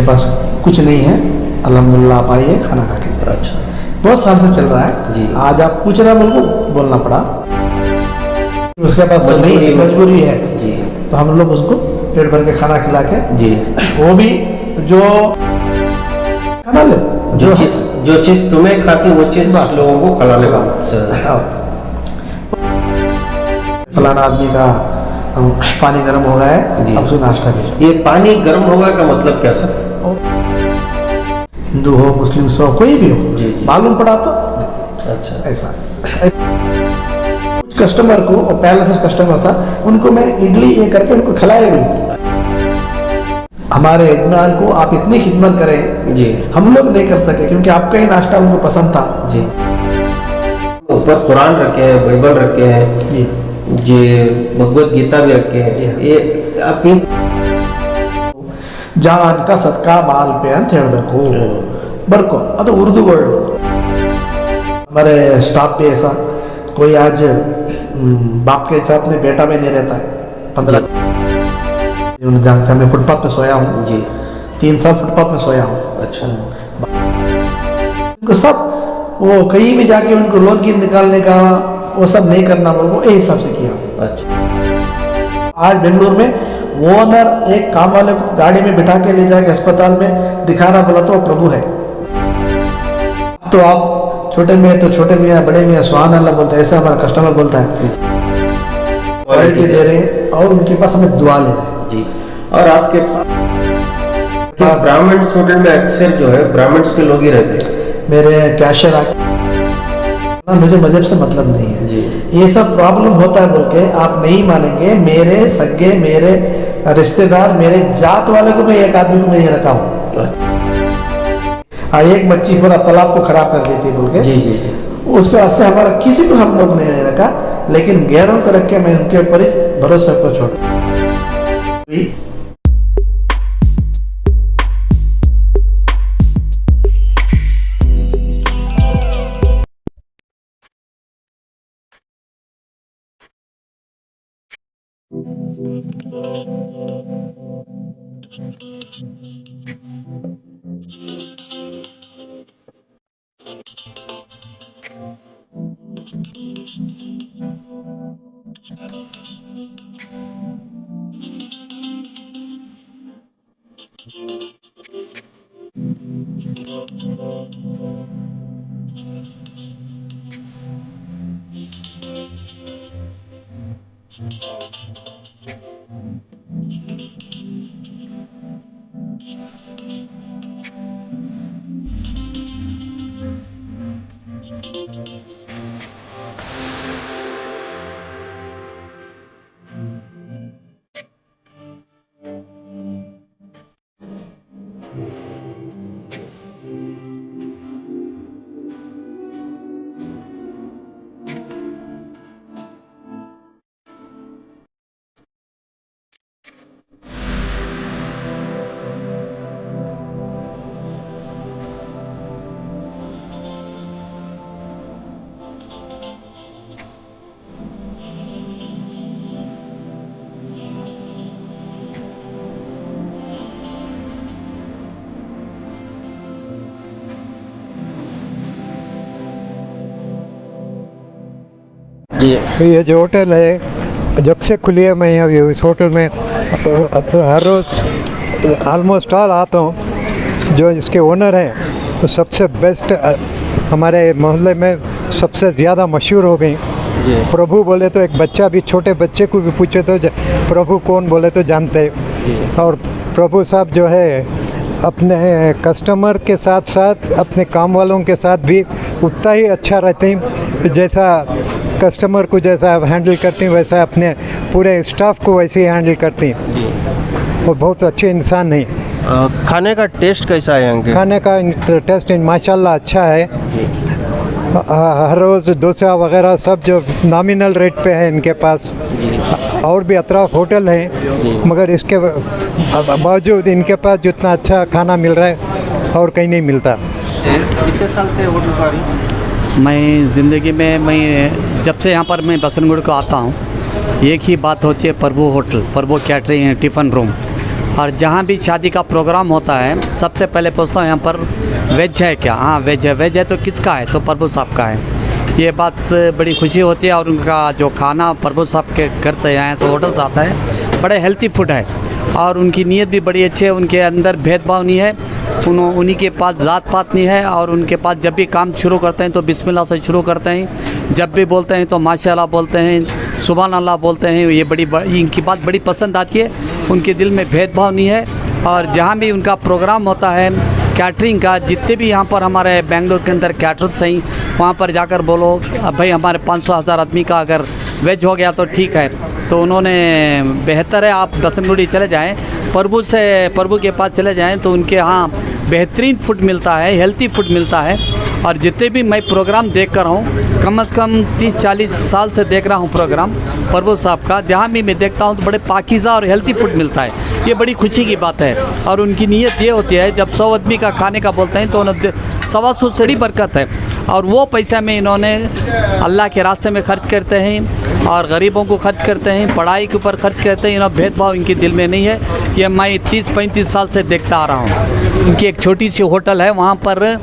पास कुछ नहीं है, अल्हम्दुलिल्लाह आप आइए खाना खा के जाइए। अच्छा बहुत साल से चल रहा है जी। आज आप पूछ रहे हैं, बोलना पड़ा, उसके पास तो नहीं, मजबूरी है जी, तो हम लोग उसको पेट भर के खाना खिला के जी, वो भी जो खाना ले जो चीज तुम्हें खाती वो चीज लोगों को खिलाने का। फलाना आदमी का पानी गर्म हो गया है, अब उसको नाश्ता भेजो। ये पानी गर्म होगा का मतलब क्या सर? हिंदू हो, मुस्लिम हो, कोई भी हो, जी, जी। मालूम पड़ा तो अच्छा ऐसा। कुछ कस्टमर को, और पहले से कस्टमर था, उनको मैं इडली ये करके उनको खिलाया भी। हमारे यजमान को आप इतनी खिदमत करें जी, हम लोग नहीं कर सके क्योंकि आपका ही नाश्ता उनको पसंद था जी। ऊपर कुरान रखे हैं, बाइबल रखे हैं जी, जी, भगवत गीता भी रखे हैं। ये आप जान का सदका माल पे ಅಂತ ಹೇಳಬೇಕು ಬರ್ಕೋ, ಅದು उर्दू वर्ड। हमारे स्टाफ पे ऐसा कोई आज बाप के साथ में बेटा में नहीं रहता है। 15 जानते हैं, मैं फुटपाथ पे सोया हूँ जी, 3 साल फुटपाथ में सोया हूँ। अच्छा उनको सब वो कहीं भी जाके उनको लोग निकालने का वो सब नहीं करना, बोल को यही हिसाब से किया। अच्छा आज बेंगलुरु में ओनर एक काम वाले को गाड़ी में बिठा के ले जाके अस्पताल में दिखाना बोला तो वो प्रभु है। तो आप छोटे मियाँ तो छोटे मियाँ, बड़े मियाँ सुभान अल्लाह बोलते हैं, ऐसा हमारा कस्टमर बोलता है। क्वालिटी दे रहे हैं और उनके पास हमें दुआ ले रहे हैं जी। और आपके पास ब्राह्मण्स होटल में अक्सर जो है ब्राह्मण्स के लोग ही रहते हैं। मेरे कैशियर आके मुझे मजहब से मतलब नहीं है जी, ये सब प्रॉब्लम होता है बोल के आप नहीं मानेंगे। मेरे सगे, मेरे रिश्तेदार, मेरे जात वाले को मैं एक आदमी को मैं ये रखा हूँ। एक मच्छी पूरा तालाब को खराब कर देती बोल के जी, जी, जी। उसके वास्ते हमारा किसी को हम लोग नहीं रखा, लेकिन गैरों को रख के मैं उनके ऊपर ही भरोसे को छोड़। जी, ये जो होटल है जब से खुली है, मैं अभी इस होटल में हर रोज़ ऑलमोस्ट ऑल आता हूँ। जो इसके ओनर हैं तो सबसे बेस्ट, हमारे मोहल्ले में सबसे ज़्यादा मशहूर हो गई। प्रभु बोले तो एक बच्चा भी, छोटे बच्चे को भी पूछे तो प्रभु कौन बोले तो जानते हैं। और प्रभु साहब जो है अपने कस्टमर के साथ साथ अपने काम वालों के साथ भी उतना ही अच्छा रहते हैं। जैसा कस्टमर को जैसा आप हैंडल करती हैं वैसा अपने पूरे स्टाफ को वैसे ही हैंडल करती हैं। और बहुत अच्छे इंसान हैं। खाने का टेस्ट कैसा है यहाँ के? खाने का टेस्ट माशाल्लाह अच्छा है। हर रोज़ डोसा वगैरह सब जो नॉमिनल रेट पे है इनके पास। और भी अतराफ होटल हैं मगर इसके बावजूद इनके पास जितना अच्छा खाना मिल रहा है और कहीं नहीं मिलता। कितने साल से होटल का रही? मैं ज़िंदगी में, मैं जब से यहाँ पर मैं बसंतगुड़ को आता हूँ, एक ही बात होती है, प्रभु होटल, प्रभु कैटरिंग टिफ़न रूम। और जहाँ भी शादी का प्रोग्राम होता है सबसे पहले पूछता हूँ यहाँ पर वेज है क्या? हाँ वेज है तो किसका है? तो प्रभु साहब का है। ये बात बड़ी खुशी होती है। और उनका जो खाना प्रभु साहब के घर से यहाँ से होटल से आता है, बड़े हेल्थी फूड है और उनकी नीयत भी बड़ी अच्छी है। उनके अंदर भेदभाव नहीं है, उन्हीं के पास जात पात नहीं है। और उनके पास जब भी काम शुरू करते हैं तो बिस्मिल्लाह से शुरू करते हैं, जब भी बोलते हैं तो माशाअल्लाह बोलते हैं, सुभान अल्लाह बोलते हैं। ये इनकी बात बड़ी पसंद आती है। उनके दिल में भेदभाव नहीं है। और जहाँ भी उनका प्रोग्राम होता है कैटरिंग का, जितने भी यहाँ पर हमारे बेंगलोर के अंदर कैटरर्स हैं, वहाँ पर जाकर बोलो भाई हमारे 500,000 आदमी का अगर वेज हो गया तो ठीक है। तो उन्होंने बेहतर है आप बसनगुड़ी चले जाएं, प्रभु के पास चले जाएं तो उनके यहाँ बेहतरीन फूड मिलता है, हेल्थी फूड मिलता है। और जितने भी मैं प्रोग्राम देख कर हूँ, कम से कम 30-40 साल से देख रहा हूँ प्रोग्राम प्रभु साहब का, जहाँ भी मैं देखता हूँ तो बड़े पाकीज़ा और हेल्थी फूड मिलता है। ये बड़ी खुशी की बात है। और उनकी नीयत ये होती है जब 100 आदमी का खाने का बोलते हैं तो 125 से बड़ी बरकत है। और वो पैसा में इन्होंने अल्लाह के रास्ते में खर्च करते हैं और गरीबों को खर्च करते हैं, पढ़ाई के ऊपर खर्च करते हैं। इन्होंने भेदभाव इनके दिल में नहीं है। ये मैं 30-35 साल से देखता आ रहा हूँ। उनकी एक छोटी सी होटल है, वहाँ पर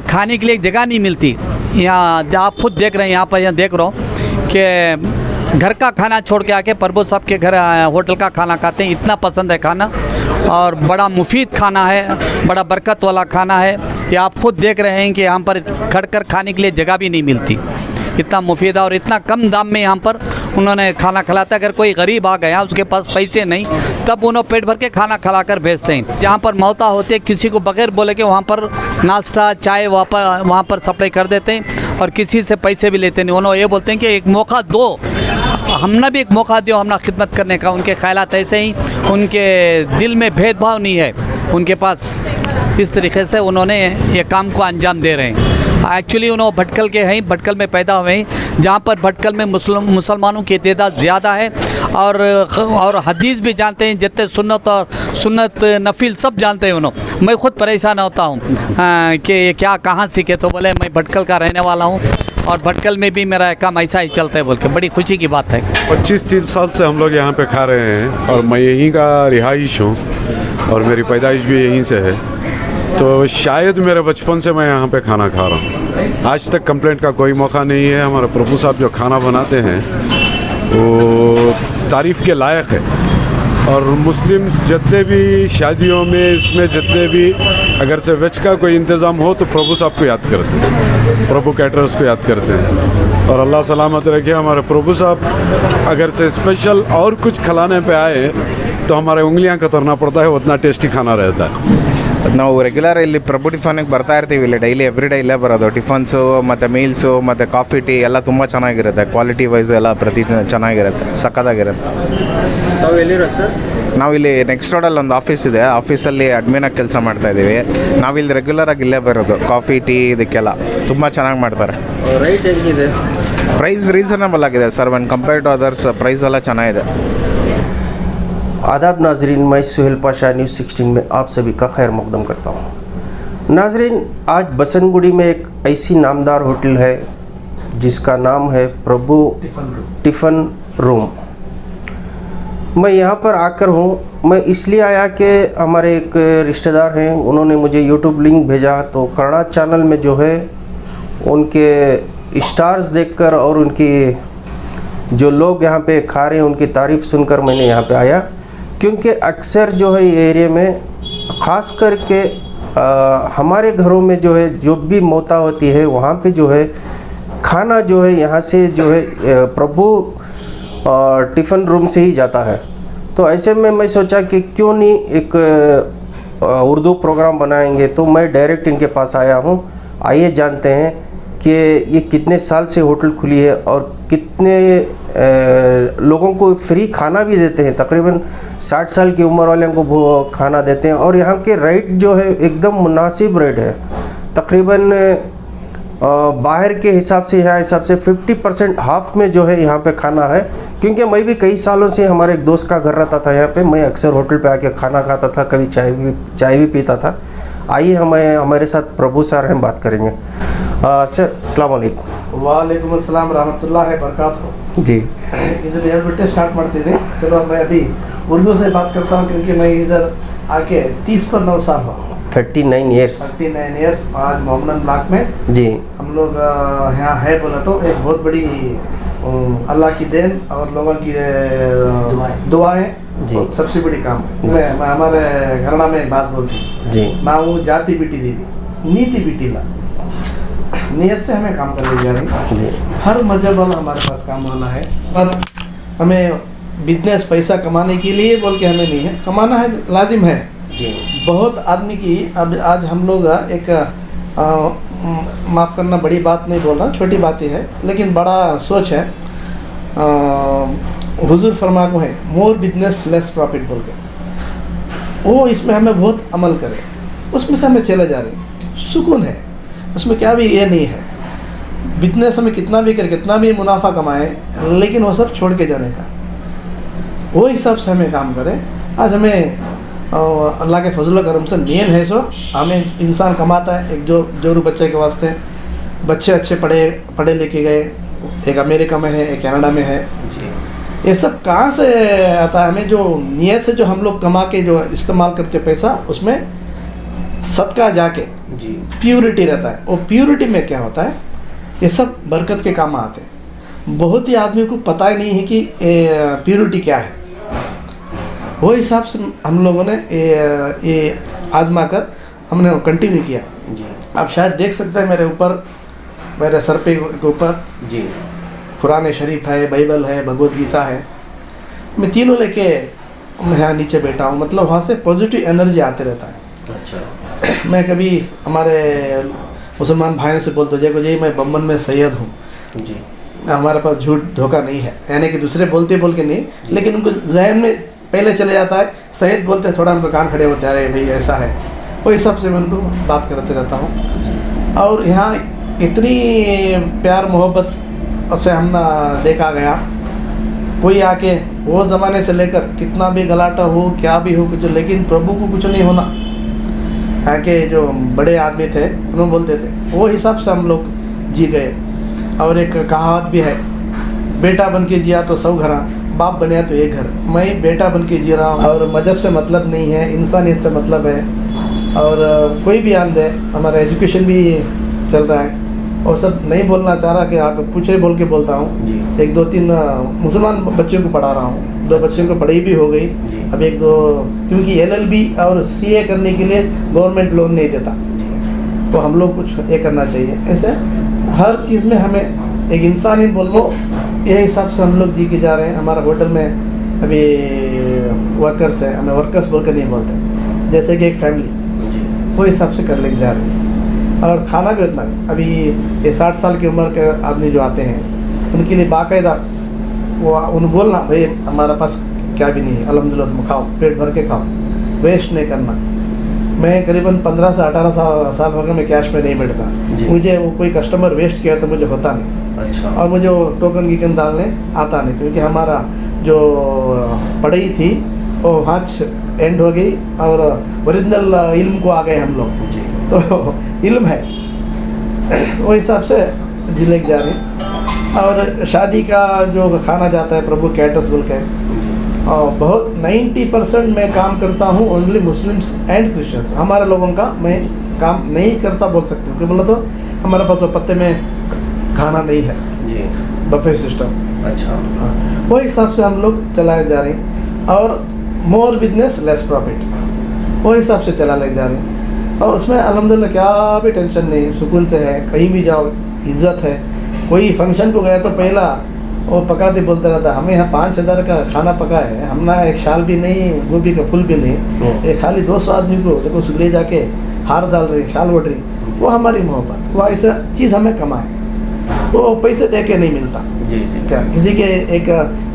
खाने के लिए जगह नहीं मिलती। यहाँ आप खुद देख रहे हैं, यहाँ पर यहाँ देख रहा हूँ कि घर का खाना छोड़ के आके प्रभु साहब के घर होटल का खाना खाते हैं। इतना पसंद है खाना और बड़ा मुफीद खाना है, बड़ा बरकत वाला खाना है। ये आप खुद देख रहे हैं कि यहाँ पर खड़कर खाने के लिए जगह भी नहीं मिलती। इतना मुफीद और इतना कम दाम में यहाँ पर उन्होंने खाना खिलाता है। अगर कोई गरीब आ गया, उसके पास पैसे नहीं, तब उन्होंने पेट भर के खाना खिलाकर भेजते हैं। जहाँ पर मौता होती है, किसी को बगैर बोले के वहाँ पर नाश्ता चाय वहाँ पर सप्लाई कर देते हैं और किसी से पैसे भी लेते नहीं। उन्होंने ये बोलते हैं कि एक मौका दो, हमने भी एक मौका दियो हमने खिदमत करने का। उनके ख्यालात ऐसे ही, उनके दिल में भेदभाव नहीं है उनके पास। इस तरीके से उन्होंने ये काम को अंजाम दे रहे हैं। एक्चुअली उन्होंने भटकल के हैं, भटकल में पैदा हुए हैं, जहाँ पर भटकल में मुसलमानों की तादाद ज़्यादा है और हदीस भी जानते हैं, जितने सुन्नत नफिल सब जानते हैं उन्होंने। मैं खुद परेशान होता हूँ कि क्या कहाँ सीखे, तो बोले मैं भटकल का रहने वाला हूँ और भटकल में भी मेरा काम ऐसा ही चलता है बोल के। बड़ी खुशी की बात है। 25-30 साल से हम लोग यहाँ पे खा रहे हैं और मैं यहीं का रिहाइश हूँ और मेरी पैदाइश भी यहीं से है। तो शायद मेरे बचपन से मैं यहाँ पे खाना खा रहा हूँ। आज तक कंप्लेंट का कोई मौका नहीं है। हमारे प्रभु साहब जो खाना बनाते हैं वो तारीफ़ के लायक है। और मुस्लिम जितने भी शादियों में इसमें जितने भी अगर से वेज का कोई इंतज़ाम हो तो प्रभु साहब को याद करते हैं, प्रभु कैटरर्स को याद करते हैं। और अल्लाह सलामत रखे हमारे प्रभु साहब अगर से स्पेशल और कुछ खिलाने पे आए तो हमारे उंगलियां कतरना पड़ता है, उतना टेस्टी खाना रहता है। ನಾವು ರೆಗ್ಯುಲರ್ ಇಲ್ಲಿ ಪ್ರಭು ಟಿಫನ್ಗೆ ಬರ್ತಾ ಇರ್ತೀವಿ. ಇಲ್ಲಿ ಡೈಲಿ ಎವ್ರಿ ಡೇ ಇಲ್ಲೇ ಬರೋದು. ಟಿಫನ್ಸು ಮತ್ತು ಮೀಲ್ಸು ಮತ್ತು ಕಾಫಿ ಟೀ ಎಲ್ಲ ತುಂಬ ಚೆನ್ನಾಗಿರುತ್ತೆ. ಕ್ವಾಲಿಟಿ ವೈಸ್ ಎಲ್ಲ ಪ್ರತಿ ಚೆನ್ನಾಗಿರುತ್ತೆ, ಸಕ್ಕತ್ತಾಗಿರುತ್ತೆ. ತಾವು ಎಲ್ಲಿರೋದು ಸರ್? ನಾವಿಲ್ಲಿ ನೆಕ್ಸ್ಟ್ ರೋಡಲ್ಲಿ ಒಂದು ಆಫೀಸ್ ಇದೆ, ಆಫೀಸಲ್ಲಿ ಅಡ್ಮಿನಾಗಿ ಕೆಲಸ ಮಾಡ್ತಾಯಿದ್ದೀವಿ. ನಾವಿಲ್ಲಿ ರೆಗ್ಯುಲರಾಗಿ ಇಲ್ಲೇ ಬರೋದು. ಕಾಫಿ ಟೀ ಇದಕ್ಕೆಲ್ಲ ತುಂಬ ಚೆನ್ನಾಗಿ ಮಾಡ್ತಾರೆ. ರೈಟ್ ಹೆಂಗಿದೆ? ಪ್ರೈಸ್ ರೀಸನಬಲ್ ಆಗಿದೆ sir, when compare to others price ಎಲ್ಲ ಚೆನ್ನಾಗಿದೆ. आदाब नाजरीन, मैं सुहेल पाशा न्यूज़ 16 में आप सभी का खैर मकदम करता हूँ। नाजरीन, आज बसनगुड़ी में एक ऐसी नामदार होटल है जिसका नाम है प्रभु टिफ़न रूम। मैं यहाँ पर आकर हूँ, मैं इसलिए आया कि हमारे एक रिश्तेदार हैं, उन्होंने मुझे यूट्यूब लिंक भेजा। तो कन्नड़ा चैनल में जो है उनके स्टार्स देखकर और उनकी जो लोग यहाँ पे खा रहे हैं उनकी तारीफ़ सुनकर मैंने यहाँ पे आया। क्योंकि अक्सर जो है ये एरिया में ख़ास करके हमारे घरों में जो है जो भी मौता होती है वहाँ पे जो है खाना जो है यहाँ से जो है प्रभु टिफ़न रूम से ही जाता है। तो ऐसे में मैं सोचा कि क्यों नहीं एक उर्दू प्रोग्राम बनाएंगे। तो मैं डायरेक्ट इनके पास आया हूँ। आइए जानते हैं कि ये कितने साल से होटल खुली है और कितने लोगों को फ्री खाना भी देते हैं। तकरीबन 60 साल की उम्र वाले को वो खाना देते हैं और यहाँ के रेट जो है एकदम मुनासिब रेट है। तकरीबन बाहर के हिसाब से यहाँ हिसाब से 50% हाफ में जो है यहाँ पे खाना है। क्योंकि मैं भी कई सालों से हमारे एक दोस्त का घर रहता था यहाँ पे, मैं अक्सर होटल पे आके खाना खाता था, कभी चाय भी पीता था। आइए हमारे साथ प्रभु सर हैं, बात करेंगे। सर अस्सलाम वालेकुम। वालेकुम अस्सलाम रहमतुल्लाहि बरकातहू। जी इधर ಹೇಳ್ಬಿಟ್ಟೆ स्टार्ट ಮಾಡ್ತೀನಿ। चलो मैं अभी उर्दू से बात करता हूँ क्योंकि मैं इधर आके 30 पर 9 साल हुआ। 39 ईयर्स। 39 ईयर्स। आज मोहम्मदन ब्लॉक में जी हम लोग यहाँ है बोला तो एक बहुत बड़ी अल्लाह की देन और लोगों की दुआएं जी। सबसे बड़ी काम है। मैं हमारे घराना में एक बात बोलती हूँ, जी ನಾವು ಜಾತಿ ಬಿಟ್ಟಿದ್ದೀವಿ, नीति बिटिला। नियत से हमें काम करने जा रहे हैं। जी हर मजहब वाला हमारे पास काम वाला है, पर हमें बिजनेस पैसा कमाने के लिए बोल के हमें नहीं है, कमाना है लाजिम है। जी बहुत आदमी की अब आज हम लोग एक माफ़ करना बड़ी बात नहीं बोल रहा, छोटी बात ही है, लेकिन बड़ा सोच है। हुजूर फरमा को है मोर बिजनेस लेस प्रॉफिट बोल के, वो इसमें हमें बहुत अमल करे, उसमें से हमें चले जा रहे हैं, सुकून है उसमें, क्या भी ये नहीं है। बिजनेस हमें कितना भी करे, कितना भी मुनाफा कमाए, लेकिन वो सब छोड़ के जाने का, वो हिसाब से हमें काम करें। आज हमें अल्लाह के फजल करम से मेन है सो हमें इंसान कमाता है। एक जोरू बच्चे के वास्ते, बच्चे अच्छे पढ़े लिखे गए, एक अमेरिका में है, एक कनाडा में है। ये सब कहाँ से आता है? हमें जो नियत से जो हम लोग कमा के जो इस्तेमाल करते पैसा, उसमें सदका जाके जी प्योरिटी रहता है। और प्योरिटी में क्या होता है, ये सब बरकत के काम आते हैं। बहुत ही आदमी को पता ही नहीं है कि प्योरिटी क्या है। वो हिसाब से हम लोगों ने ये आजमा कर हमने कंटिन्यू किया। जी आप शायद देख सकते हैं मेरे ऊपर, मेरे सर पे के ऊपर जी कुरान शरीफ है, बाइबल है, भगवत गीता है। मैं तीनों लेके मैं यहाँ नीचे बैठा हूँ, मतलब वहाँ से पॉजिटिव एनर्जी आते रहता है। अच्छा मैं कभी हमारे मुसलमान भाइयों से बोलता हूँ, देखो जी मैं बम्बन में सैयद हूँ, जी हमारे पास झूठ धोखा नहीं है, यानी कि दूसरे बोलते बोल के नहीं, लेकिन उनको जहन में पहले चले जाता है सैयद बोलते हैं, थोड़ा उनको कान खड़े होते हैं, अरे भाई ऐसा है। वो हिसाब से मैं उनको बात करते रहता हूँ। और यहाँ इतनी प्यार मोहब्बत से हमने देखा गया, कोई आके वो ज़माने से लेकर कितना भी गलाटा हो, क्या भी हो कुछ, लेकिन प्रभु को कुछ नहीं होना। यहाँ के जो बड़े आदमी थे उन्होंने बोलते थे, वो हिसाब से हम लोग जी गए। और एक कहावत भी है, बेटा बन के जिया तो सब घरा, बाप बने तो एक घर। मैं बेटा बन के जी रहा हूँ, और मजहब से मतलब नहीं है, इंसानियत से मतलब है। और कोई भी आन दे, हमारा एजुकेशन भी चल रहा है, और सब नहीं बोलना चाह रहा कि आप कुछ ही बोल के बोलता हूँ। एक दो तीन मुसलमान बच्चों को पढ़ा रहा हूँ, 2 बच्चों को पढ़ाई भी हो गई। अब 1-2, क्योंकि LLB और CA करने के लिए गवर्नमेंट लोन नहीं देता, तो हम लोग कुछ ये करना चाहिए। ऐसे हर चीज़ में हमें एक इंसानी बोलो, ये हिसाब से हम लोग जी के जा रहे हैं। हमारा होटल में अभी वर्कर्स है, हमें वर्कर्स बोल कर नहीं बोलते, जैसे कि एक फैमिली, वो हिसाब से कर लेके जा रहे हैं। और खाना भी उतना है। अभी ये 60 साल की उम्र के आदमी जो आते हैं, उनके लिए बाकायदा वो उन बोलना, भाई हमारे पास क्या भी नहीं है, अल्हम्दुलिल्लाह खाओ, पेट भर के खाओ, वेस्ट नहीं करना। मैं करीबन 15 से 18 साल हो गए मैं कैश में नहीं बैठता। मुझे वो कोई कस्टमर वेस्ट किया तो मुझे होता नहीं। अच्छा। और मुझे वो टोकन गिकन डालने आता नहीं, क्योंकि हमारा जो पढ़ाई थी वो हाथ एंड हो गई, और ओरिजिनल इल्म को आ गए हम लोग। तो इल्म है, वो हिसाब से जी लेके जा रहे हैं। और शादी का जो खाना जाता है प्रभु कैटर्स बोल के, और बहुत 90% मैं काम करता हूँ ओनली मुस्लिम्स एंड क्रिश्चियंस। हमारे लोगों का मैं काम नहीं करता बोल सकती हूँ, क्योंकि बोला तो हमारे पास वो पत्ते में खाना नहीं है, बफे सिस्टम। अच्छा। वो हिसाब से हम लोग चलाए जा रहे हैं। और मोर बिजनेस लेस प्रॉफिट, वो हिसाब से चला ले जा रहे हैं। और उसमें अल्हम्दुलिल्लाह क्या भी टेंशन नहीं, सुकून से है। कहीं भी जाओ इज़्ज़त है। कोई फंक्शन को गया तो पहला वो पकाते बोलता रहता, हमें यहाँ 5000 का खाना पका है, हमने एक शाल भी नहीं, गोभी का फूल भी नहीं, ये खाली 200 आदमी को देखो ले जाके हार डाल रही, शाल ओढ़ रही। वो हमारी मोहब्बत, वो ऐसा चीज़ हमें कमाए, वो पैसे दे के नहीं मिलता। क्या किसी के एक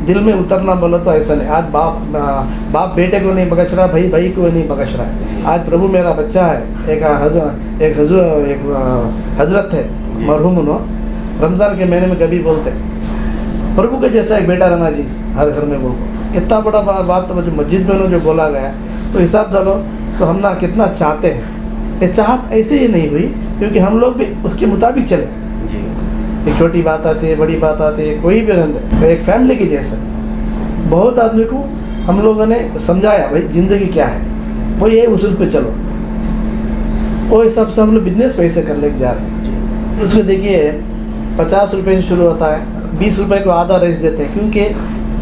दिल में उतरना बोलो तो ऐसा नहीं। आज बाप बेटे को नहीं बख्श रहा, भाई को नहीं बख्श रहा है। आज प्रभु मेरा बच्चा है, एक हजरत है मरहूम, उन्होंने रमज़ान के महीने में कभी बोलते प्रभु के जैसा एक बेटा रहना जी हर घर में बोलो। इतना बड़ा बात तो जो मस्जिद में जो बोला गया, तो हिसाब डालो तो हम ना कितना चाहते हैं। ये चाहत ऐसे ही नहीं हुई, क्योंकि हम लोग भी उसके मुताबिक चले। एक छोटी बात आती है, बड़ी बात आती है, कोई भी रहता है एक फैमिली की जैसा। बहुत आदमी को हम लोगों ने समझाया भाई ज़िंदगी क्या है, वो ये उसूल पे चलो, वो हिसाब से हम लोग बिजनेस पैसे कर लेके जा रहे हैं। उसमें देखिए 50 रुपये से शुरू होता है, 20 रुपये को आधा रेस देते हैं, क्योंकि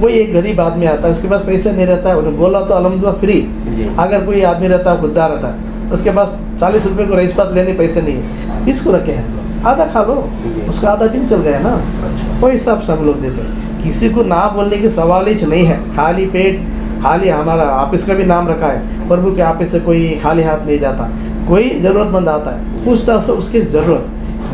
कोई एक गरीब आदमी आता है उसके पास पैसे नहीं रहता है, उन्हें बोला तो अल्हम्दुलिल्लाह फ्री। अगर कोई आदमी रहता है खुददार रहता है उसके पास 40 रुपये को रेस पात लेने पैसे नहीं है, 20 को रखे हैं, आधा खा लो, उसका आधा दिन चल गया ना। वो हिसाब से हम लोग देते हैं। किसी को ना बोलने की सवाल ही नहीं है। खाली पेट, खाली हमारा ऑफिस का भी नाम रखा है, प्रभु के ऑफिस से कोई खाली हाथ नहीं जाता। कोई ज़रूरतमंद आता है पूछता से उसकी ज़रूरत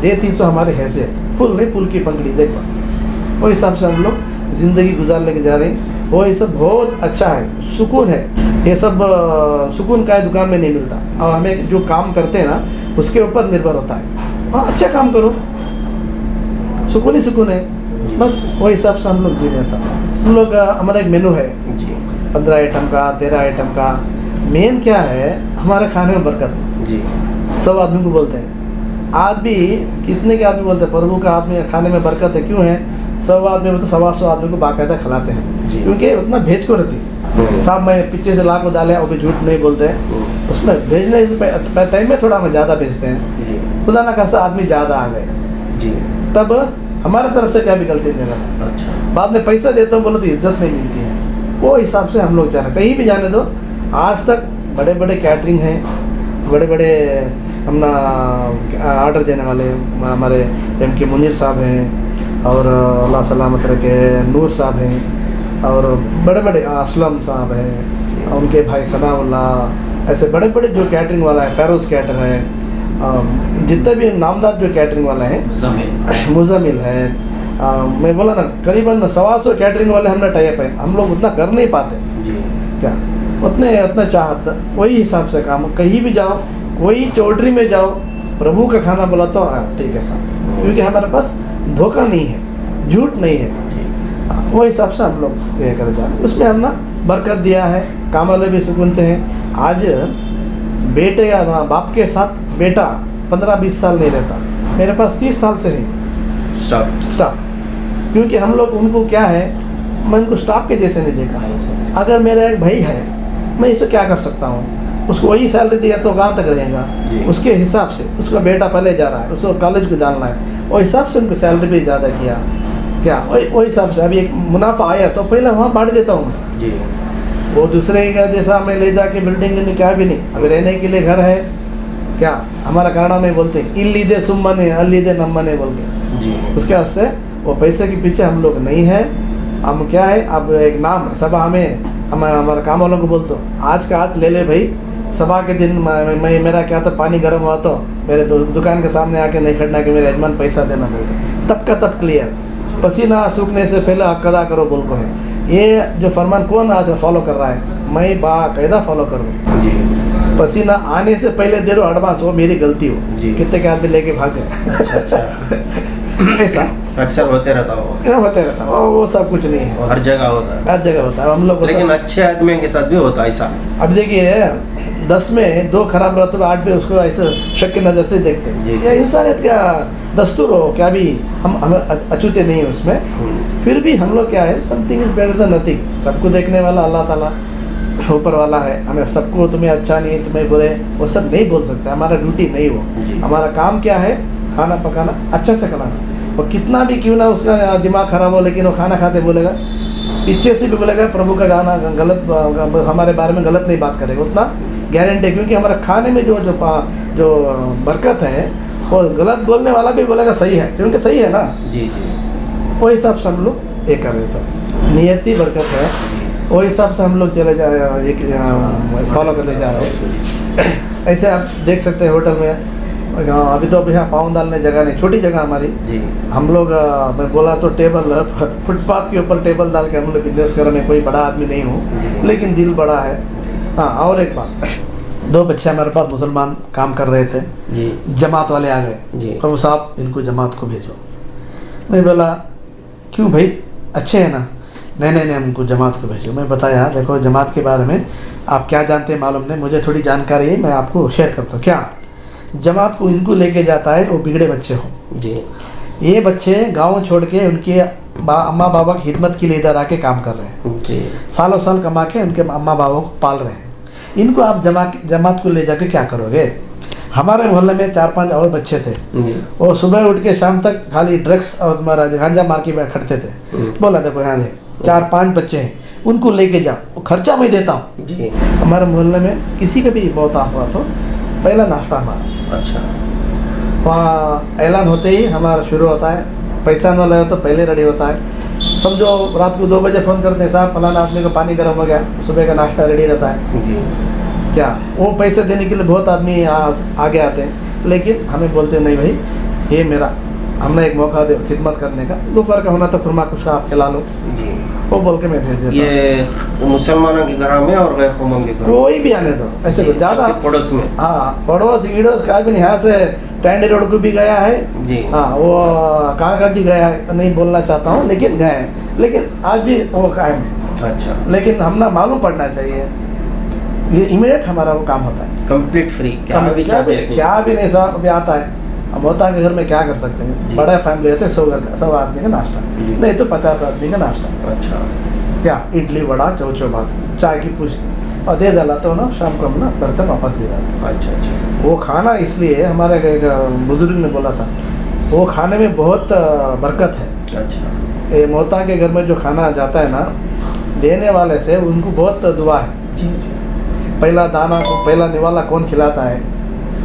देती सो हमारे हैसियत, फूल नहीं फूल की पंखड़ी देखो। वो हिसाब से हम लोग ज़िंदगी गुजार लेके जा रहे हैं। वो ये सब बहुत अच्छा है, सुकून है। ये सब सुकून का दुकान में नहीं मिलता, और हमें जो काम करते हैं ना उसके ऊपर निर्भर होता है। हाँ, अच्छा काम करो, सुकून ही सुकून है, बस वो हिसाब से हम लोग जी रहे हैं। हम लोग हमारा एक मेनू है 15 आइटम का, 13 आइटम का। मेन क्या है हमारे खाने में बरकत जी। सब आदमी को बोलते हैं, आज भी कितने के आदमी बोलते हैं प्रभु का आदमी खाने में बरकत है। क्यों है? सब आदमी मतलब 125 आदमी को बाकायदा खिलाते हैं, क्योंकि उतना भेज को रहती। साहब मैं पीछे से लाख को डाले, वो भी झूठ नहीं बोलते हैं। उसमें भेजने से टाइम में थोड़ा हम ज़्यादा भेजते हैं, खुदा ना खास्ता आदमी ज़्यादा आ गए तब हमारे तरफ से क्या भी गलती नहीं रहता। अच्छा। बाद में पैसा देते हो बोलो तो इज्जत नहीं मिलती है। वो हिसाब से हम लोग जाना, कहीं भी जाने दो। आज तक बड़े बड़े कैटरिंग हैं, बड़े बड़े अपना ऑर्डर देने वाले हमारे एम.के. मुनीर साहब हैं, और अल्लाह सलामत रखे नूर साहब हैं, और बड़े बड़े असलम साहब हैं, उनके भाई सनाउल्लाह, ऐसे बड़े बड़े जो कैटरिंग वाला है, फेरोज़ कैटर है, जितने भी नामदार जो कैटरिंग वाला है, मुज़मिल है, मैं बोला ना करीबन 125 कैटरिंग वाले हमने टाइप है। हम लोग उतना कर नहीं पाते क्या, उतना चाहता। वही हिसाब से काम, कहीं भी जाओ, कोई चौधरी में जाओ, प्रभु का खाना बोला तो ठीक है साहब, क्योंकि हमारे पास धोखा नहीं है, झूठ नहीं है। वो हिसाब से हम लोग ये कर जाते। उसमें हम ना बरकत दिया है, काम वाले भी सुकून से हैं। आज बेटे या बाप के साथ बेटा 15-20 साल नहीं रहता, मेरे पास 30 साल से नहीं स्टाफ, क्योंकि हम लोग उनको क्या है, मैं उनको स्टाफ के जैसे नहीं देखा। अगर मेरा एक भाई है, मैं इसे क्या कर सकता हूँ, उसको वही सैलरी दिया तो कहाँ तक रहेगा, उसके हिसाब से। उसका बेटा पहले जा रहा है, उसको कॉलेज को डालना है, वो हिसाब से उनको सैलरी भी ज़्यादा किया क्या, वही हिसाब से। अभी एक मुनाफा आया तो पहले वहाँ बांट देता हूँ मैं। वो दूसरे का जैसा मैं ले जाके बिल्डिंग में क्या भी नहीं, अभी रहने के लिए घर है क्या, हमारा कन्नड़ा में बोलते हैं इल्लीदे सुम्मने अल्लीदे नम्मने बोल के। उसके वास्ते वो पैसे के पीछे हम लोग नहीं है। हम क्या है, अब एक नाम है सभा, हमारे काम वालों को बोलते हो आज का आज ले ले भाई। सभा के दिन मैं मेरा क्या था, पानी गर्म हुआ तो मेरे दुकान के सामने आके नहीं खड़ना कि मेरे यजमान पैसा देना बोल के, तब का तब क्लियर। पसीना सूखने से पहले हक अदा करो बोल को है। ये जो फरमान कौन आज फॉलो कर रहा है, मैं बाकायदा फॉलो कर रहा हूँ। पसीना आने से पहले दे दो एडवांस, वो मेरी गलती हो, कितने के आदमी लेके भाग गए। ऐसा अक्सर होते रहता हो, वो सब कुछ नहीं है, हर जगह होता है, हर जगह होता है हम लोग। लेकिन अच्छे आदमियों के साथ भी होता है ऐसा। अब देखिए 10 में 2 खराब रहते तो 8 पे उसको ऐसे शक की नज़र से देखते हैं। ये इंसानियत का दस्तूर हो, क्या भी हम अछूते नहीं है उसमें। फिर भी हम लोग क्या है, something is better than nothing. सबको देखने वाला अल्लाह ताला ऊपर वाला है। हमें सबको तुम्हें अच्छा नहीं, तुम्हें बुरे, वो सब नहीं बोल सकते, हमारा ड्यूटी नहीं वो। हमारा काम क्या है, खाना पकाना, अच्छा से खिलाना। और कितना भी क्यों ना उसका दिमाग ख़राब हो, लेकिन वो खाना खाते बोलेगा, पीछे से भी बोलेगा प्रभु का गाना गलत, हमारे बारे में गलत नहीं बात करेगा, उतना गारंटी है। क्योंकि हमारे खाने में जो बरकत है, वो गलत बोलने वाला भी बोलेगा सही है, क्योंकि सही है ना। वो हिसाब से हम लोग एक कर रहे, सब नियति बरकत है, वो हिसाब से हम लोग चले जा रहे हैं, फॉलो करते जा रहे हैं। ऐसे आप देख सकते हैं होटल में, अभी तो अभी यहाँ पाँव डालने जगह नहीं, छोटी जगह हमारी। हम लोग मैं बोला तो टेबल फुटपाथ के ऊपर टेबल डाल के हम लोग बिजनेस कर रहे हैं। कोई बड़ा आदमी नहीं हूँ, लेकिन दिल बड़ा है। हाँ, और एक बात, 2 बच्चे हमारे पास मुसलमान काम कर रहे थे, जमात वाले आ गए, प्रभु साहब इनको जमात को भेजो। मैं बोला क्यों भाई, अच्छे हैं ना? नहीं, हमको जमात को भेजो। मैं बताया देखो जमात के बारे में आप क्या जानते हैं मालूम नहीं, मुझे थोड़ी जानकारी है, मैं आपको शेयर करता हूँ। क्या जमात को इनको लेके जाता है, वो बिगड़े बच्चे हो, ये बच्चे गांव छोड़ के उनके अम्मा बाबा की खिदमत के लिए इधर आके काम कर रहे हैं, जी सालों साल कमा के उनके अम्मा बाबा को पाल रहे हैं। इनको आप जमात को ले जाके क्या करोगे? हमारे मोहल्ले में 4-5 और बच्चे थे, जी वो सुबह उठ के शाम तक खाली ड्रग्स और तुम्हारा गांजा मार के खड़ते थे। बोला देखो यहाँ दे 4-5 बच्चे हैं, उनको लेके जाओ, वो खर्चा मैं देता हूँ। जी हमारे मोहल्ले में किसी का भी मौत हुआ तो पहला नाश्ता हमारा, अच्छा वहाँ ऐलान होते ही हमारा शुरू होता है। पैसा न लगे तो पहले रेडी होता है। समझो रात को 2 बजे फ़ोन करते हैं, साहब फलाना आदमी को पानी गर्म हो गया, सुबह का नाश्ता रेडी रहता है। जी क्या वो पैसे देने के लिए बहुत आदमी आगे आते हैं, लेकिन हमें बोलते नहीं भाई, ये मेरा हमने एक मौका दे खिदमत करने का, दोपहर का होना तो खुरमा कुछ आप खिला लो, जी वो बोल के मैं भेज देता हूँ। ये मुसलमानों के घर में और गैर कौमों के घर में? कोई भी आने दो, ऐसे जी, ज़्यादा आपके पड़ोस में? हाँ पड़ोस ईड़ोस का भी नहीं। यहाँ से टैंडी रोड को भी गया है जी हाँ, वो कहाँ भी गया है, नहीं बोलना चाहता हूँ, लेकिन गए हैं, लेकिन आज भी वो कायम है। अच्छा, लेकिन हमने मालूम पड़ना चाहिए, ये इमीडिएट हमारा वो काम होता है। कंप्लीट फ्री क्या भी क्या भी नहीं साहब, अभी आता है। अब होता है कि घर में क्या कर सकते हैं, जी। बड़ा फैमिली होते हैं, 100 आदमी का नाश्ता, जी। नहीं तो 50 आदमी का नाश्ता। अच्छा, क्या इडली वड़ा चौचो भात, चाय की पूछते और दे डाला तो ना शाम को हम ना बर्तन वापस दे जाते। अच्छा अच्छा वो खाना इसलिए हमारे एक बुजुर्ग ने बोला था, वो खाने में बहुत बरकत है। अच्छा, ये मोहता के घर में जो खाना जाता है ना, देने वाले से उनको बहुत दुआ है। जी जी पहला दाना को पहला निवाला कौन खिलाता है,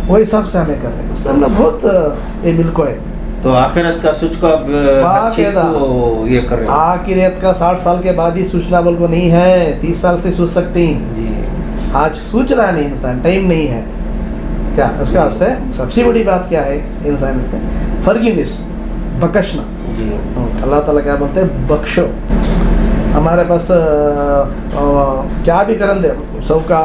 वो हिसाब से हमें कर रहे हैं। उसमें हमने बहुत ये मिल्को है। तो आखिरत का सोच को अब हर चीज को ये कर रहे हैं? आखिरत का 60 साल के बाद ही सोचना बोल को नहीं है, 30 साल से सोच सकते हैं। जी आज सोच रहा नहीं इंसान, टाइम नहीं है। क्या उसके वास्ते सबसे बड़ी बात क्या है इंसान में? फॉरगिवनेस, बख्शना। जी अल्लाह ताला क्या बोलते हैं? बख्शो। हमारे पास क्या भी करन दे, 100 का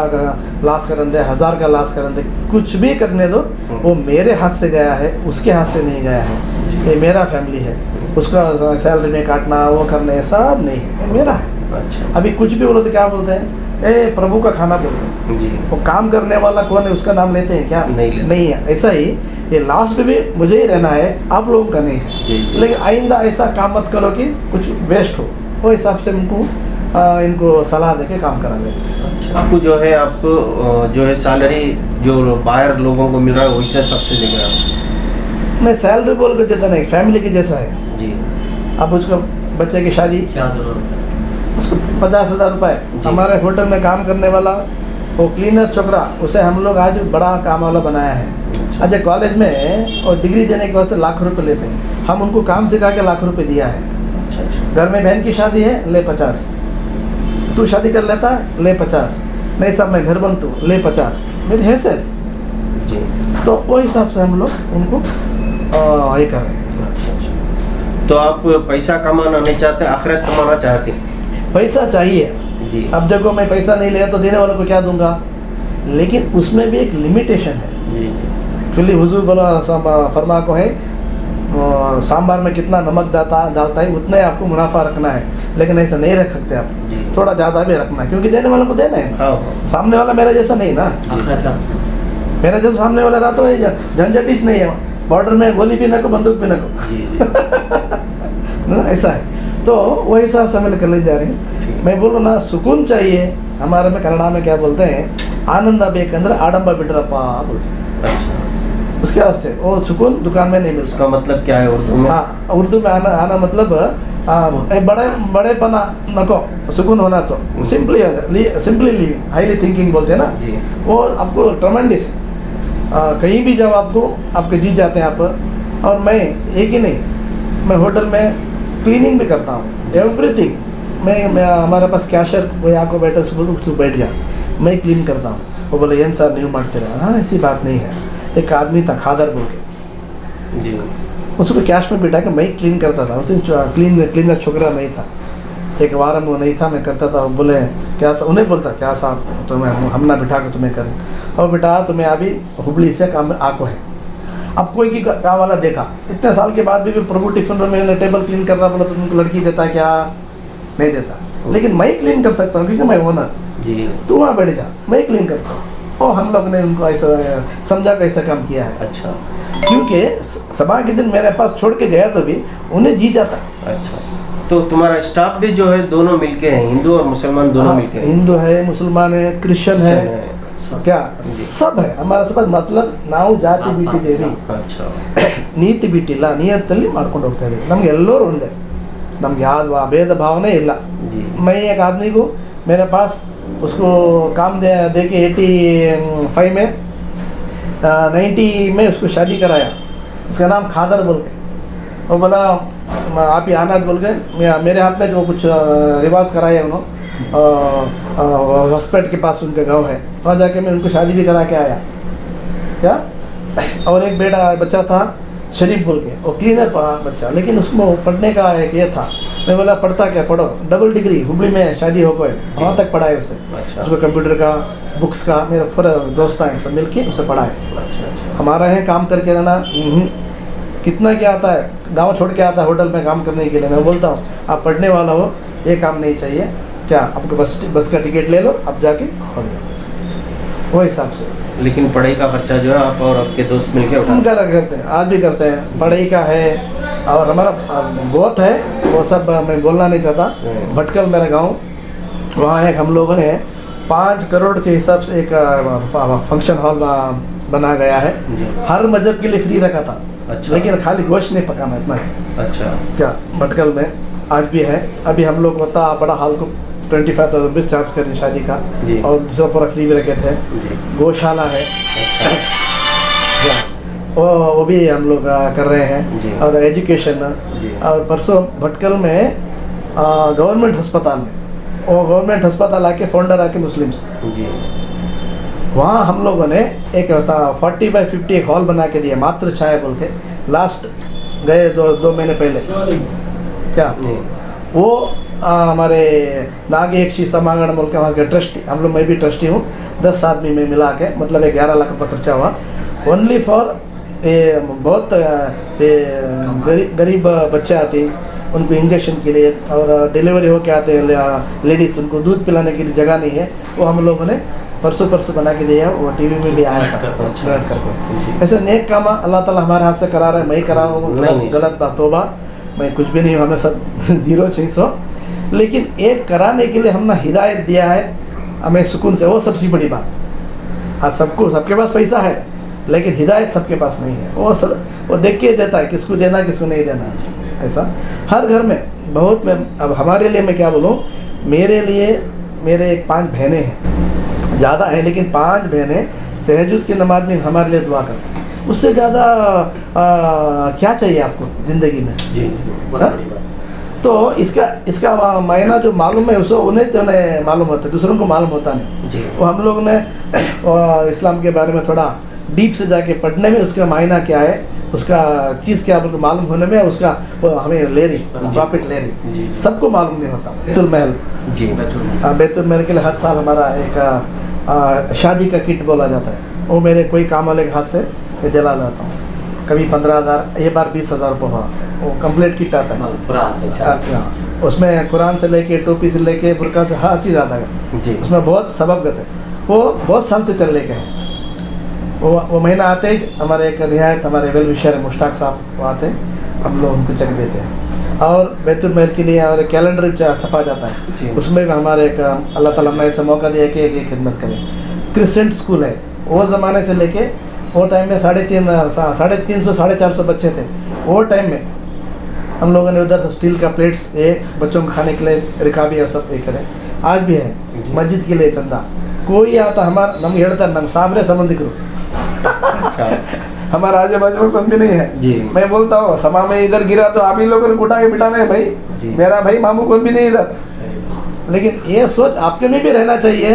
लाश करन दे, 1000 का लाश करन दे, कुछ भी करने दो, वो मेरे हाथ से गया है, उसके हाथ से नहीं गया है। ये मेरा फैमिली है, उसका सैलरी में काटना वो करना ये सब नहीं है, ये मेरा है। अच्छा, अभी कुछ भी बोलो तो क्या बोलते हैं? ए प्रभु का खाना बोलते हैं। जी वो काम करने वाला कौन है उसका नाम लेते हैं क्या? नहीं लेते। नहीं है। ऐसा ही ये लास्ट भी मुझे ही रहना है, आप लोगों का नहीं है। जी, जी। लेकिन आइंदा ऐसा काम मत करो कि कुछ वेस्ट हो, वो हिसाब से इनको सलाह देके काम करा लेते हैं। अच्छा, आपको जो है आपको जो है सैलरी जो बाहर लोगों को मिल रहा है वैसे सबसे देख रहा हूँ मैं सैलरी बोल के देता नहीं, फैमिली के जैसा है। जी। अब उसको बच्चे की शादी, क्या जरूरत है? उसको 50,000 रुपये। जी। हमारे होटल में काम करने वाला वो क्लीनर छोकरा, उसे हम लोग आज बड़ा काम वाला बनाया है। अच्छा। अच्छा, कॉलेज में और डिग्री देने के वास्ते लाख रुपए लेते हैं, हम उनको काम सिखा के लाख रुपए दिया है। अच्छा अच्छा, घर में बहन की शादी है, ले 50। तू शादी कर लेता है, ले 50। नहीं साहब मैं घर बनतू, ले 50। मेरी हैसियत, जी तो वो हिसाब से हम लोग उनको ये कर रहे हैं। अच्छा अच्छा। तो आप पैसा कमाना नहीं चाहते, आखिरत कमाना चाहते हैं? पैसा चाहिए। जी अब देखो मैं पैसा नहीं लिया तो देने वालों को क्या दूंगा, लेकिन उसमें भी एक लिमिटेशन है। जी एक्चुअली हुजूर बोला फरमा को है सांबार में कितना नमक डालता है उतना ही आपको मुनाफा रखना है, लेकिन ऐसा नहीं रख सकते आप, जी। थोड़ा ज़्यादा भी रखना है, क्योंकि देने वालों को देना है। हाँ सामने वाला मेरा जैसा नहीं ना, आखिरत का मेरा जैसा सामने वाला रहा तो झंझटिश नहीं है, बॉर्डर में गोली भी न को बंदूक भी न को जी जी ना, ऐसा है। तो वो हिसाब से हमें कर ले जा रही है। मैं बोलूँ ना, सुकून चाहिए। हमारे में कन्नड़ा में क्या बोलते हैं? आनंद बेकंद्र आडंबा बिड्रप्पा बोलते हैं। अच्छा, उसके वास्ते वो सुकून दुकान में नहीं मिलता। उसका मतलब क्या है उर्दू में? हाँ, उर्दू में आना मतलब एक बड़े पना नको, सुकून होना तो सिंपली लिविंग, हाईली थिंकिंग बोलते हैं ना, जी। वो आपको ट्रमेंडिस कहीं भी जाओ आपको आपके जीत जाते हैं आप। और मैं एक ही नहीं, मैं होटल में क्लीनिंग भी करता हूँ, एवरीथिंग। मैं हमारे पास कैशियर वो आको बैठे, सुबह बैठ जा, मैं क्लीन करता हूँ। वो बोले एन सर नहीं मारते रहे। हाँ, ऐसी बात नहीं है। एक आदमी था खादर बोल के, जी उसको कैश में बिठा के मैं ही क्लीन करता था। उस दिन क्लीनर छोकरा नहीं था, एक वारम वो नहीं था, मैं करता था। बोले क्या सा, उन्हें बोलता क्या साहब तुम्हें हम ना बिठा के तुम्हें करें, और बेटा तुम्हें अभी हुबली से काम आको है। अब कोई की काम वाला देखा, इतने साल के बाद भी प्रभु टिफिन रूम में टेबल क्लीन करना बोला तो तुमको लड़की देता क्या? नहीं देता। लेकिन मैं क्लीन कर सकता हूँ क्योंकि मैं ओनर। जी तू वहाँ बैठ जा, मैं क्लीन करता हूँ। वो हम लोग ने उनको ऐसा समझा कि ऐसा काम किया है। अच्छा क्योंकि सभा के दिन मेरे पास छोड़ के गया तो भी उन्हें जी जाता। अच्छा, तो तुम्हारा स्टाफ भी जो है दोनों मिलके हैं, हिंदू और मुसलमान दोनों मिलके हैं? हिंदू है, मुसलमान है, क्रिश्चियन है, क्या सब है हमारा सब। मतलब ನಾವು ಜಾತಿ ಬಿಟ್ಟಿದ್ದೇವೆ, ನೀತಿ ಬಿಟ್ಟಿಲ್ಲ, ನಿಯತ್ತಲ್ಲಿ ಮಾಡ್ಕೊಂಡು ಹೋಗ್ತಾ ಇದ್ದೀವಿ। ನಮ್ಗೆ ಎಲ್ಲರೂ ಒಂದೇ, ನಮ್ಗೆ ಯಾವ भेद भावने ಇಲ್ಲ। मैं एक आदमी को मेरे पास उसको काम दे के 85 में 90 में उसको शादी कराया। उसका नाम खादर बोल के, वो बोला आप ही आना बोल के मेरे हाथ में जो कुछ रिवाज कराया उन्होंने हॉस्पिटल के पास उनका गांव है, वहाँ जाके मैं उनको शादी भी करा के आया। क्या और एक बच्चा था शरीफ बोल के, वो क्लीनर बच्चा, लेकिन उसको पढ़ने का एक ये था। मैं बोला पढ़ता क्या, पढ़ो, डबल डिग्री हुबली में शादी हो गए, वहाँ तक पढ़ाए उसे। अच्छा। उसको कंप्यूटर का, बुक्स का, मेरा पूरा दोस्त आए सब मिल के उसे पढ़ाए। अच्छा। हमारा है काम करके रहना, कितना क्या आता है, गाँव छोड़ के आता है होटल में काम करने के लिए। मैं बोलता हूँ आप पढ़ने वाला हो, ये काम नहीं चाहिए, क्या आपको बस का टिकट ले लो, अब जाके पढ़ लो, वो हिसाब से। लेकिन पढ़ाई का खर्चा जो है आप और आपके दोस्त मिलके उनका करते हैं, आज भी करते हैं। पढ़ाई का है और हमारा बहुत है, वो सब मैं बोलना नहीं चाहता। भटकल मेरा गांव, वहाँ एक हम लोगों ने 5 करोड़ के हिसाब से एक फंक्शन हॉल बना गया है, हर मजहब के लिए फ्री रखा था। अच्छा। लेकिन खाली गोश्त नहीं पकाना, इतना। अच्छा, क्या भटकल में आज भी है। अभी हम लोग होता बड़ा हॉल को 25,000 रुपये चार्ज करें शादी का, और दूसरा पूरा फ्री भी रखे थे। गौशाला है। अच्छा। वो भी हम लोग कर रहे हैं, और एजुकेशन। और परसों भटकल में गवर्नमेंट अस्पताल में, वो गवर्नमेंट अस्पताल आके फाउंडर आके मुस्लिम्स, वहाँ हम लोगों ने एक 40x50 एक हॉल बना के दिया, मातृ छाया बोल के। लास्ट गए 2 महीने पहले, क्या वो हमारे नाग एक शी समागण बोल के वहाँ के ट्रस्टी, हम लोग, मैं भी ट्रस्टी हूँ, 10 आदमी में मिला के, मतलब 11 लाख रुपये खर्चा हुआ ओनली फॉर बहुत गरीब बच्चे आते हैं, उनको इंजेक्शन के लिए, और डिलीवरी हो के आते हैं लेडीज़, उनको दूध पिलाने के लिए जगह नहीं है, वो हम लोगों ने परसों बना के दिया। वो टीवी में भी आया था करके। ऐसे नेक काम अल्लाह ताला हमारे हाथ से करा रहा है, मैं ही करा हूँ, गलत बात, तोबा, मैं कुछ भी नहीं हूँ, हमें सब 0-600। लेकिन एक कराने के लिए हमने हिदायत दिया है हमें सुकून से, वो सबसे बड़ी बात। हाँ, सबके पास पैसा है, लेकिन हिदायत सबके पास नहीं है। वो देख के देता है किसको देना किसको नहीं देना, ऐसा हर घर में बहुत। मैं अब हमारे लिए मैं क्या बोलूँ, मेरे लिए मेरे 5 बहनें हैं, ज़्यादा हैं, लेकिन 5 बहनें तहज्जुद की नमाज में हमारे लिए दुआ करती हैं। उससे ज़्यादा क्या चाहिए आपको ज़िंदगी में? जी, तो इसका मायना जो मालूम है उसको उन्हें तो नहीं मालूम होता, दूसरों को मालूम होता नहीं। वो हम लोग ने इस्लाम के बारे में थोड़ा डीप से जाके पढ़ने में उसका मायना क्या है, उसका चीज़ क्या मालूम होने में, उसका वो हमें ले रही प्रॉफिट ले रही, सबको मालूम नहीं होता। बैतुल महल, जी बैतुल महल के लिए हर साल हमारा एक शादी का किट बोला जाता है, वो मेरे कोई काम वाले के हाथ से मैं दिला लाता हूँ। कभी 15,000, ये बार 20,000 रुपये हुआ, वो कंप्लीट किट आता है। उसमें कुरान से लेके, टोपी से लेके, बुरका से हर चीज़ आता है। उसमें बहुत सबक है, वो बहुत साल से चल लेके हैं। वो महीना आते ही हमारे एक रियायत, हमारे वेल विशर मुश्ताक साहब वो आते हैं, हम लोग उनको चेक देते हैं। और बैतुल महल के लिए हमारे कैलेंडर छपा जाता है, उसमें भी हमारे एक अल्लाह ताला ने ऐसा मौका दिया कि एक खिदमत करें। क्रिसेंट स्कूल है, वो ज़माने से लेके वो टाइम में 350 साढ़े 400 बच्चे थे। वो टाइम में हम लोगों ने उधर स्टील का प्लेट्स ये बच्चों को खाने के लिए रिकाबी और सब ये करें। आज भी है मस्जिद के लिए चंदा, कोई आता हमारा नम हेड़ता नम सामने संबंधिक हमारा आजू बाजू में कौन भी नहीं है जी। मैं बोलता हूँ समा में इधर गिरा तो आप ही लोगों ने उठा के बिठाना है भाई, मेरा भाई मामू कौन भी नहीं इधर। लेकिन ये सोच आपके में भी रहना चाहिए,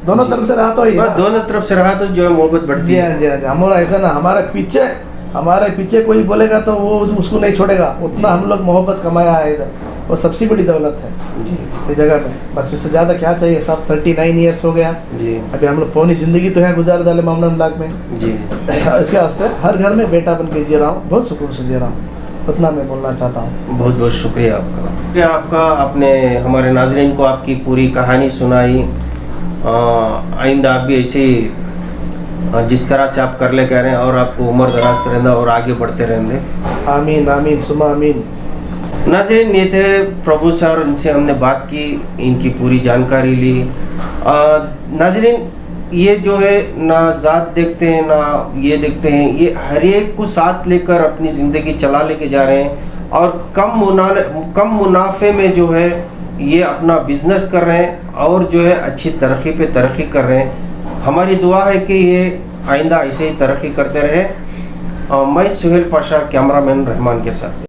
दोनों तरफ से रहा तो ही, दोनों तरफ से रहा तो जो है मोहब्बत बढ़ती है। जी हाँ, हमारा ऐसा ना, हमारे पीछे कोई बोलेगा तो वो उसको नहीं छोड़ेगा, उतना हम लोग मोहब्बत कमाया है इधर, वो सबसे बड़ी दौलत है इस जगह में। बस इससे ज़्यादा क्या चाहिए, सब 39 ईयर्स हो गया जी। अभी हम लोग पौनी ज़िंदगी तो है गुजार डाले मामला लाख में जी। इसके वास्ते हर घर में बेटा बन के जी रहा हूँ, बहुत सुकून से जी रहा हूँ, उतना मैं बोलना चाहता हूँ। बहुत बहुत शुक्रिया आपका। आपने हमारे नाज़रीन को आपकी पूरी कहानी सुनाई, आइंदा आप भी ऐसे ही जिस तरह से आप कर ले कह रहे हैं और आपको उम्र दराज करेंगे और आगे बढ़ते रहेंगे। आमीन आमीन सुमा आमीन। नाज़रीन, ये थे प्रभु सर, इनसे हमने बात की, इनकी पूरी जानकारी ली। नाज़रीन, ये जो है ना ज़ात देखते हैं ना ये देखते हैं, ये हर एक को साथ लेकर अपनी ज़िंदगी चला लेके जा रहे हैं और कम मुनाफे में जो है ये अपना बिजनेस कर रहे हैं और जो है अच्छी तरक्की पे तरक्की कर रहे हैं। हमारी दुआ है कि ये आइंदा ऐसे ही तरक्की करते रहे। मैं सुहेल पाशा, कैमरामैन रहमान के साथ।